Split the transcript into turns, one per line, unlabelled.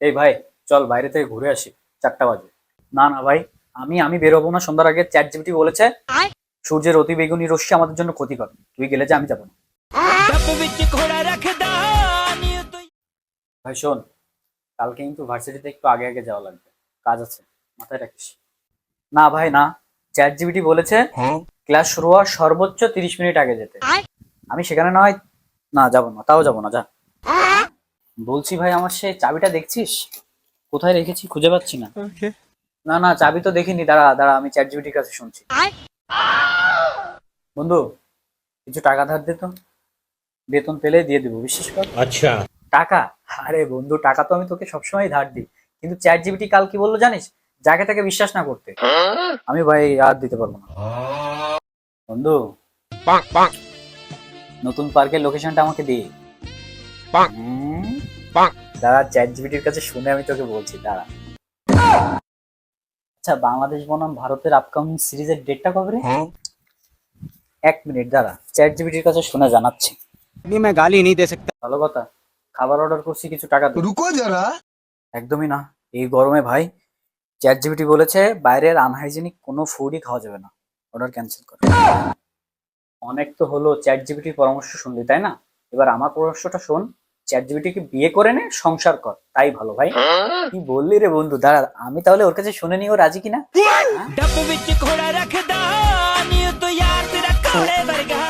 এই ভাই, চল বাইরে থেকে ঘুরে আসি, 4টা বাজে। না না ভাই, আমি আমি বেরোবো না সন্ধ্যার আগে। চ্যাট জিপিটি বলেছে সূর্যের অতি বেগুনি রশ্মি আমাদের জন্য ক্ষতিকর, তুই গেলে যে আমি যাবো না। ভাই শোন, কালকে কিন্তু ভার্সিটিতে একটু আগে আগে যাওয়া লাগবে, কাজ আছে, মাথায় রাখিস। না ভাই না, চ্যাট জিপিটি বলেছে ক্লাস শুরু হওয়ার সর্বোচ্চ 30 মিনিট আগে যেতে। আমি সেখানে না হয় না যাবো না, তাও যাবো না, যা। বলছি ভাই, আমার সেই চাবিটা দেখছিস? কোথায় রেখেছি খুঁজে পাচ্ছি না। না না, চাবি তো দেখিনি, দাঁড়া দাঁড়া, আমি চ্যাট জিপিটির কাছে শুনছি। বন্ধু, কিছু টাকা ধার দে তো, বেতন পেলে দিয়ে দেবো, বিশ্বাস কর।
अच्छा।
টাকা? আরে বন্ধু, টাকা তো আমি তোকে সবসময় ধার দিই, কিন্তু চ্যাট জিপিটি কাল কি বললো জানিস? যাকে তাকে বিশ্বাস না করতে। আমি ভাই আর দিতে পারবো না। বন্ধু, নতুন পার্কের লোকেশনটা আমাকে দিয়ে। হুম, দাঁড়া, চ্যাট জিপিটির কাছে শুনে আমি তোকে বলছি, দাঁড়া। আচ্ছা, বাংলাদেশ বনাম ভারতের আপকামিং সিরিজের ডেটটা কবে রে? 1 মিনিট দাঁড়া, চ্যাট জিপিটির কাছে শুনে জানাচ্ছি।
अभी मैं गाली नहीं दे सकता।
ভালো কথা, খাবার অর্ডার করছি, কিছু টাকা দে।
रुको जरा।
একদমই না, এই গরমে ভাই। চ্যাট জিপিটি বলেছে বাইরের আনহাইজেনিক কোনো ফুডই খাওয়া যাবে না, অর্ডার ক্যান্সেল কর। অনেক তো হলো চ্যাট জিপিটির পরামর্শ শুনলি, তাই না? এবার আমার পরামর্শটা শোন, চ্যাট জিপিটিকে বিয়ে করে নে, সংসার কর, তাই ভালো ভাই। কি বললি রে বন্ধু, দাঁড়া আমি তাহলে ওর কাছে শুনে নি ও রাজি কিনা।
डब विच घोड़ा रखदा नी तो यार तेरा काले वर्गा